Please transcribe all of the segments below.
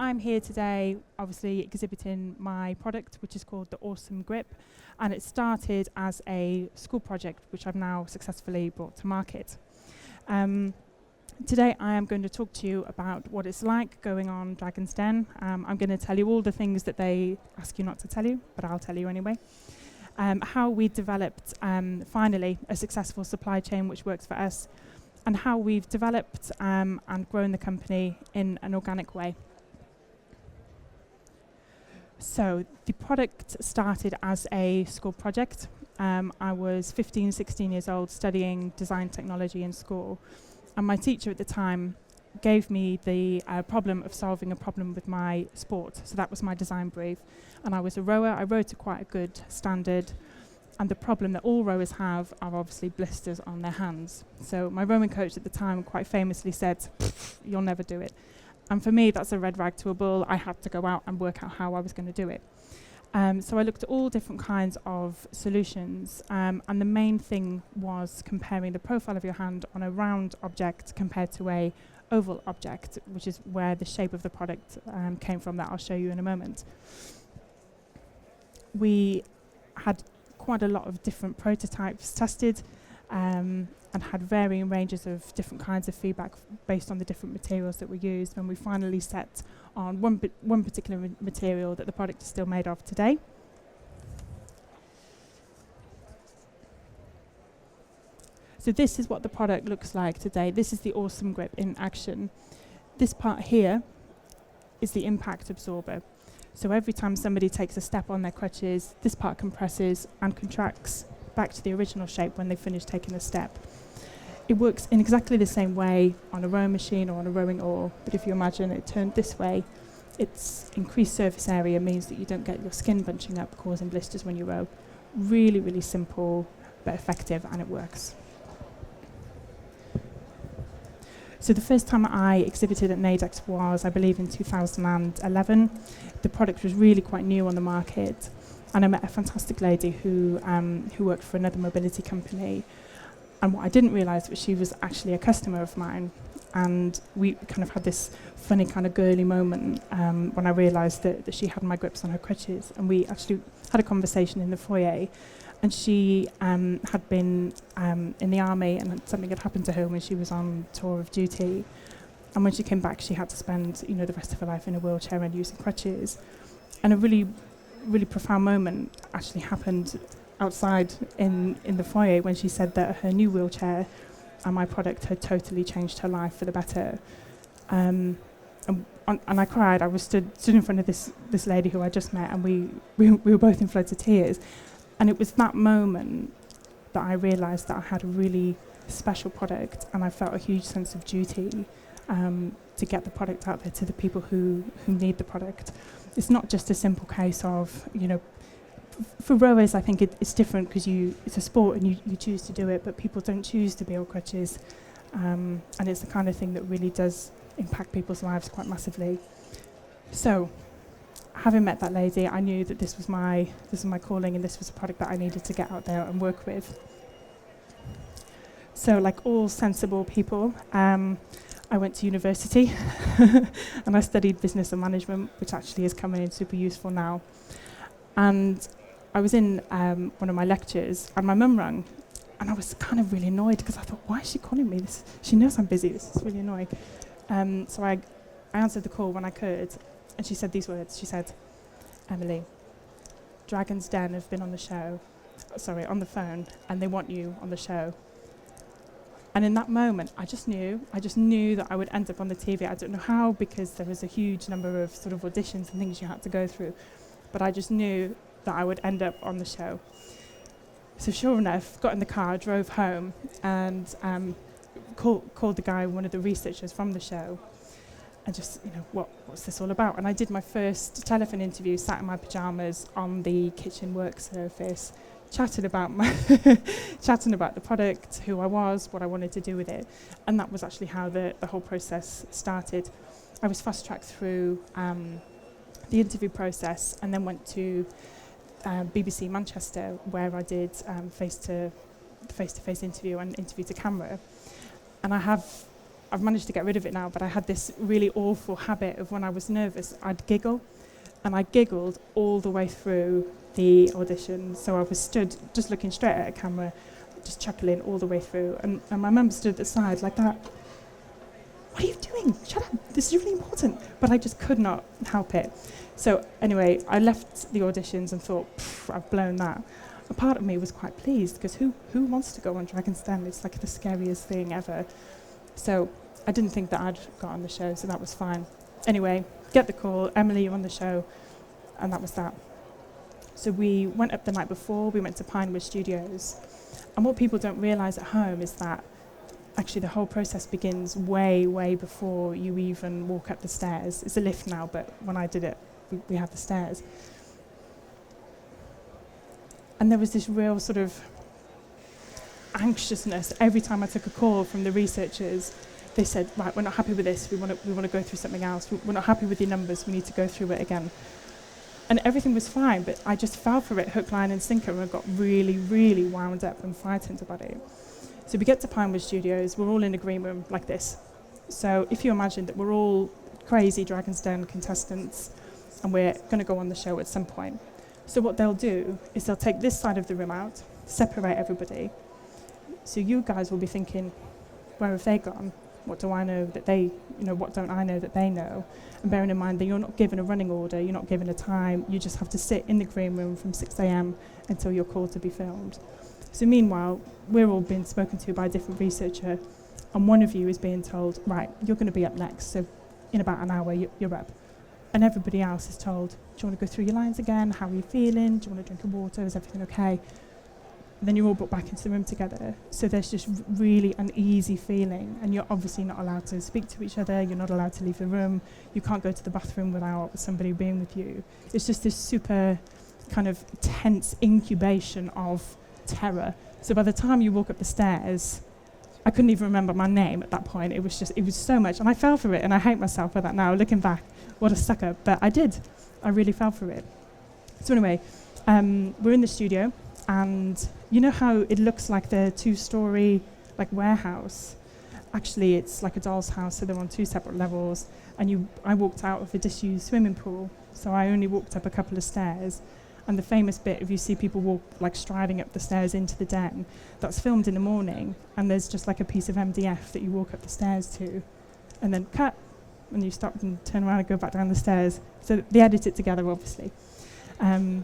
I'm here today, obviously exhibiting my product, which is called the Oarsome Grip, and it started as a school project, which I've now successfully brought to market. Today I am going to talk to you about what it's like going on Dragon's Den. I'm going to tell you all the things that they ask you not to tell you, but I'll tell you anyway. How we developed, finally, a successful supply chain which works for us, and how we've developed and grown the company in an organic way. So the product started as a school project. I was 15, 16 years old studying design technology in school, and my teacher at the time gave me the problem of solving a problem with my sport. So that was my design brief. And I was a rower. I rowed to quite a good standard. And the problem that all rowers have are obviously blisters on their hands. So my rowing coach at the time quite famously said, "You'll never do it." And for me, that's a red rag to a bull. I had to go out and work out how I was going to do it. So I looked at all different kinds of solutions. And the main thing was comparing the profile of your hand on a round object compared to a oval object, which is where the shape of the product came from, that I'll show you in a moment. We had quite a lot of different prototypes tested and had varying ranges of different kinds of feedback based on the different materials that were used, and we finally set on one particular material that the product is still made of today. So this is what the product looks like today. This is the Oarsome Grip in action. This part here is the impact absorber. So every time somebody takes a step on their crutches, this part compresses and contracts back to the original shape when they finish taking a step. It works in exactly the same way on a rowing machine or on a rowing oar, but if you imagine it turned this way, its increased surface area means that you don't get your skin bunching up, causing blisters when you row. Really, really simple, but effective, and it works. So the first time I exhibited at NAIDEX was, I believe, in 2011. The product was really quite new on the market, and I met a fantastic lady who worked for another mobility company. And what I didn't realise was she was actually a customer of mine, and we kind of had this funny kind of girly moment when I realised that she had my grips on her crutches, and we actually had a conversation in the foyer. And she had been in the army, and something had happened to her when she was on tour of duty. And when she came back, she had to spend, the rest of her life in a wheelchair and using crutches. And a really, really profound moment actually happened outside in the foyer when she said that her new wheelchair and my product had totally changed her life for the better. And I cried. I was stood in front of this lady who I just met, and we were both in floods of tears. And it was that moment that I realised that I had a really special product, and I felt a huge sense of duty to get the product out there to the people who need the product. It's not just a simple case of, for rowers, I think it's different because it's a sport and you choose to do it, but people don't choose to be on crutches. And it's the kind of thing that really does impact people's lives quite massively. So, having met that lady, I knew that this was my calling, and this was a product that I needed to get out there and work with. So, like all sensible people, I went to university and I studied business and management, which actually is coming in super useful now. And I was in one of my lectures, and my mum rang, and I was kind of really annoyed because I thought, why is she calling me? She knows I'm busy. This is really annoying. So I answered the call when I could. And she said these words. She said, "Emily, Dragon's Den have been on the phone, and they want you on the show." And in that moment, I just knew that I would end up on the TV. I don't know how, because there was a huge number of sort of auditions and things you had to go through. But I just knew that I would end up on the show. So sure enough, got in the car, drove home, and called the guy, one of the researchers from the show, and just, what's this all about? And I did my first telephone interview, sat in my pyjamas on the kitchen work surface, chatting about the product, who I was, what I wanted to do with it. And that was actually how the whole process started. I was fast-tracked through the interview process, and then went to BBC Manchester, where I did face-to-face interview and interview to camera. And I I've managed to get rid of it now, but I had this really awful habit of when I was nervous, I'd giggle. And I giggled all the way through the audition. So I was stood just looking straight at a camera, just chuckling all the way through. And my mum stood at the side like that. What are you doing? Shut up. This is really important. But I just could not help it. So anyway, I left the auditions and thought, I've blown that. A part of me was quite pleased because who wants to go on Dragon's Den? It's like the scariest thing ever. So I didn't think that I'd got on the show, so that was fine. Anyway, get the call, Emily, you're on the show, and that was that. So we went up the night before, we went to Pinewood Studios, and what people don't realise at home is that actually the whole process begins way, way before you even walk up the stairs. It's a lift now, but when I did it, we had the stairs. And there was this real sort of anxiousness every time I took a call from the researchers. They said, right, we're not happy with this, we want to go through something else, we're not happy with your numbers, we need to go through it again. And everything was fine, but I just fell for it hook, line and sinker and got really, really wound up and frightened about it. So we get to Pinewood Studios, we're all in a green room like this. So if you imagine that we're all crazy Dragon's Den contestants and we're going to go on the show at some point. So what they'll do is they'll take this side of the room out, separate everybody. So you guys will be thinking, where have they gone? What do I know that they, what don't I know that they know? And bearing in mind that you're not given a running order, you're not given a time, you just have to sit in the green room from 6 a.m. until you're called to be filmed. So meanwhile, we're all being spoken to by a different researcher, and one of you is being told, right, you're going to be up next, so in about an hour you're up. And everybody else is told, do you want to go through your lines again? How are you feeling? Do you want to drink of water? Is everything okay? And then you're all brought back into the room together. So there's just really uneasy feeling, and you're obviously not allowed to speak to each other, you're not allowed to leave the room, you can't go to the bathroom without somebody being with you. It's just this super kind of tense incubation of terror. So by the time you walk up the stairs, I couldn't even remember my name at that point. It was so much, and I fell for it, and I hate myself for that now, looking back. What a sucker, but I did. I really fell for it. So anyway, we're in the studio, and you know how it looks like the two-story warehouse? Actually, it's like a doll's house, so they're on two separate levels. And I walked out of a disused swimming pool, so I only walked up a couple of stairs. And the famous bit, if you see people walk striding up the stairs into the den, that's filmed in the morning, and there's just like a piece of MDF that you walk up the stairs to, and then cut, and you stop and turn around and go back down the stairs. So they edit it together, obviously. And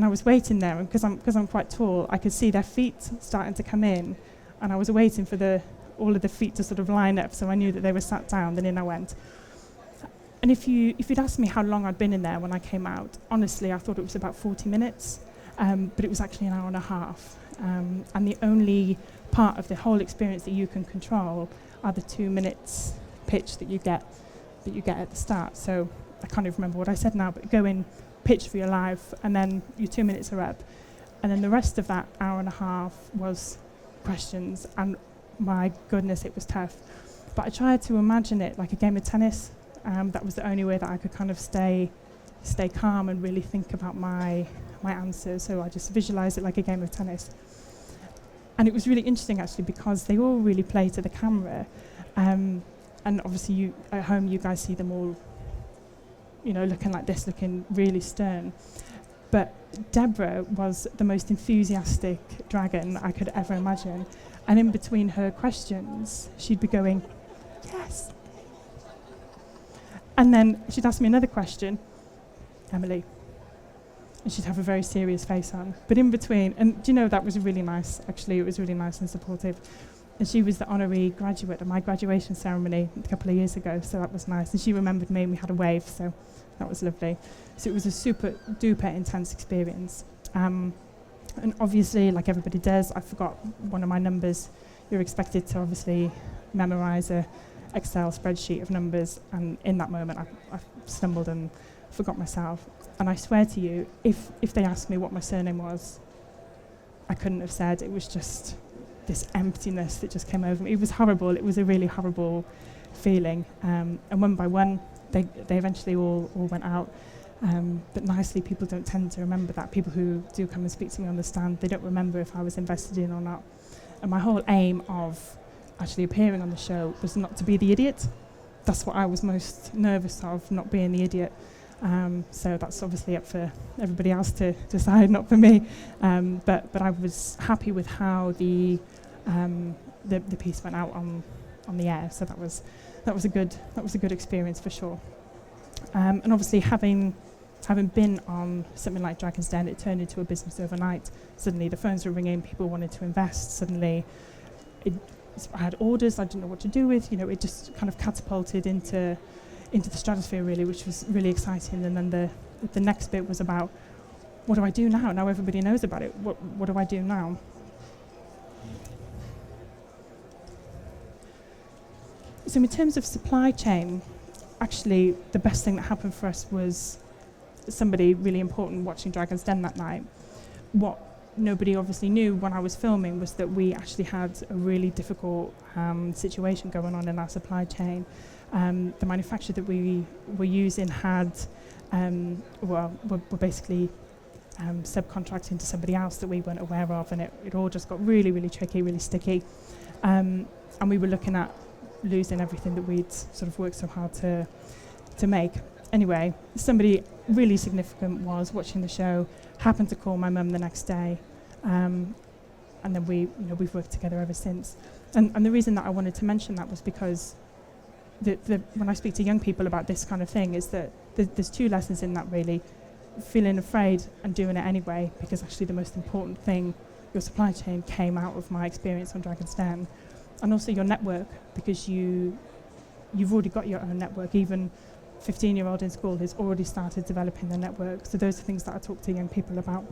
I was waiting there, and because I'm quite tall, I could see their feet starting to come in, and I was waiting for all of the feet to sort of line up, so I knew that they were sat down. Then in I went. And if you'd asked me how long I'd been in there when I came out, honestly, I thought it was about 40 minutes, but it was actually an hour and a half. And the only part of the whole experience that you can control are the 2 minutes pitch that you get at the start. So I can't even remember what I said now, but go in, pitch for your life, and then your 2 minutes are up. And then the rest of that hour and a half was questions, and my goodness, it was tough. But I tried to imagine it like a game of tennis. That was the only way that I could kind of stay calm and really think about my answers. So I just visualised it like a game of tennis. And it was really interesting, actually, because they all really play to the camera. And obviously, you at home, you guys see them all, looking like this, looking really stern. But Deborah was the most enthusiastic dragon I could ever imagine. And in between her questions, she'd be going, yes. And then she'd ask me another question, Emily. And she'd have a very serious face on. But in between, and do you know, that was really nice, actually. It was really nice and supportive. And she was the honorary graduate at my graduation ceremony a couple of years ago, so that was nice. And she remembered me, and we had a wave, so that was lovely. So it was a super duper intense experience. And obviously, like everybody does, I forgot one of my numbers. You're expected to obviously memorize a Excel spreadsheet of numbers, and in that moment I stumbled and forgot myself. And I swear to you, if they asked me what my surname was, I couldn't have said. It was just this emptiness that just came over me. It was horrible. It was a really horrible feeling. And one by one, they eventually all went out. But nicely, people don't tend to remember that. People who do come and speak to me on the stand, they don't remember if I was invested in or not. And my whole aim of actually appearing on the show was not to be the idiot. That's what I was most nervous of, not being the idiot. So that's obviously up for everybody else to decide, not for me. But I was happy with how the piece went out on the air. So that was a good experience for sure. And obviously having been on something like Dragon's Den, it turned into a business overnight. Suddenly the phones were ringing, people wanted to invest. Suddenly I had orders I didn't know what to do with. It just kind of catapulted into the stratosphere really, which was really exciting. And then the next bit was about, what do I do now? Now everybody knows about it. What do I do now? So in terms of supply chain, actually the best thing that happened for us was somebody really important watching Dragon's Den that night. What nobody obviously knew when I was filming was that we actually had a really difficult situation going on in our supply chain. The manufacturer that we were using had, were basically subcontracting to somebody else that we weren't aware of, and it all just got really, really tricky, really sticky. And we were looking at losing everything that we'd sort of worked so hard to make. Anyway, somebody really significant was watching the show, happened to call my mum the next day, and then we've worked together ever since. And the reason that I wanted to mention that was because when I speak to young people about this kind of thing is that there's two lessons in that really. Feeling afraid and doing it anyway, because actually the most important thing, your supply chain, came out of my experience on Dragon's Den. And also your network, because you've already got your own network. Even 15-year-old in school has already started developing their network. So those are things that I talk to young people about.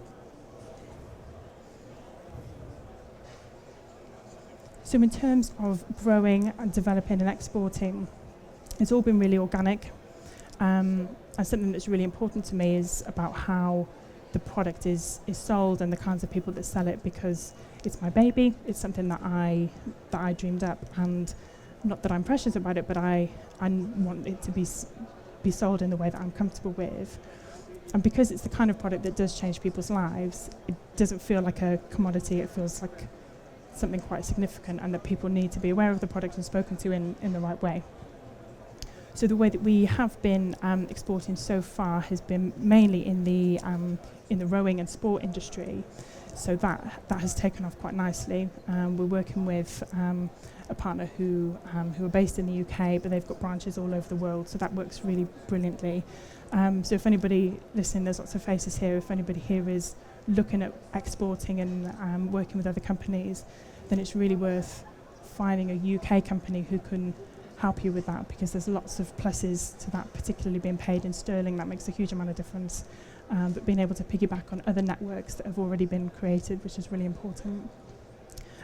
So in terms of growing and developing and exporting, it's all been really organic. And something that's really important to me is about how the product is sold and the kinds of people that sell it, because it's my baby. It's something that I dreamed up, and not that I'm precious about it, but I want it to be sold in the way that I'm comfortable with. And because it's the kind of product that does change people's lives, it doesn't feel like a commodity. It feels like something quite significant, and that people need to be aware of the product and spoken to in the right way. So the way that we have been exporting so far has been mainly in the rowing and sport industry. So that has taken off quite nicely. We're working with a partner who are based in the UK, but they've got branches all over the world. So that works really brilliantly. So if anybody listening, there's lots of faces here. If anybody here is looking at exporting and working with other companies, then it's really worth finding a UK company who can help you with that, because there's lots of pluses to that, particularly being paid in sterling. That makes a huge amount of difference. But being able to piggyback on other networks that have already been created, which is really important.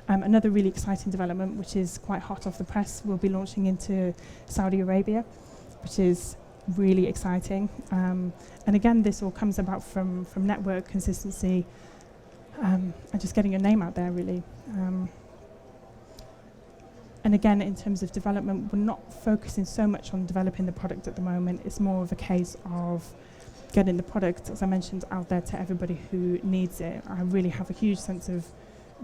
Another really exciting development, which is quite hot off the press, we'll be launching into Saudi Arabia, which is really exciting. And again, this all comes about from network consistency and just getting your name out there, really. And again, in terms of development, we're not focusing so much on developing the product at the moment. It's more of a case of getting the product, as I mentioned, out there to everybody who needs it. I really have a huge sense of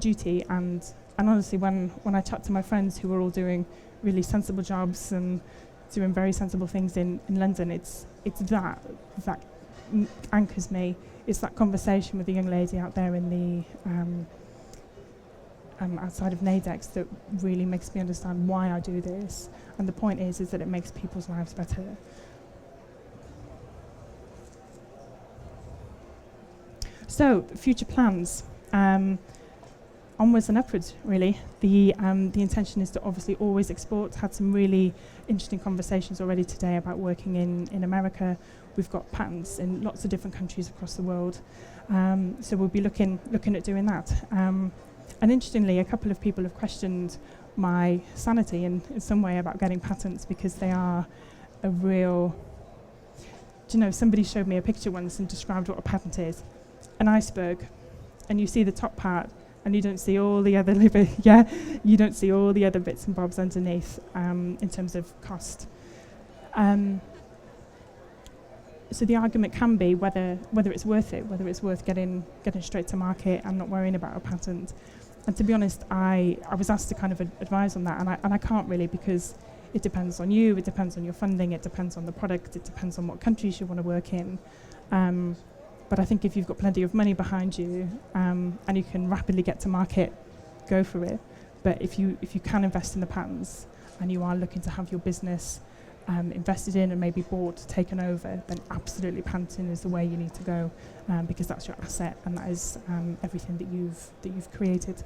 duty, and honestly, when I chat to my friends who are all doing really sensible jobs and doing very sensible things in London, it's that anchors me. It's that conversation with the young lady out there in the outside of NADEX that really makes me understand why I do this. And the point is that it makes people's lives better. So, future plans. Onwards and upwards, really. The intention is to obviously always export. Had some really interesting conversations already today about working in America. We've got patents in lots of different countries across the world. So we'll be looking at doing that. And interestingly, a couple of people have questioned my sanity in some way about getting patents, because they are a real... Do you know, somebody showed me a picture once and described what a patent is. An iceberg, and you see the top part, and you don't see all the other you don't see all the other bits and bobs underneath in terms of cost. So the argument can be whether it's worth it, whether it's worth getting straight to market and not worrying about a patent. And to be honest, I was asked to kind of advise on that, and I can't really, because it depends on you, it depends on your funding, it depends on the product, it depends on what countries you want to work in. But I think if you've got plenty of money behind you and you can rapidly get to market, go for it. But if you can invest in the patents and you are looking to have your business invested in and maybe bought, taken over, then absolutely patenting is the way you need to go, because that's your asset and that is everything that you've created.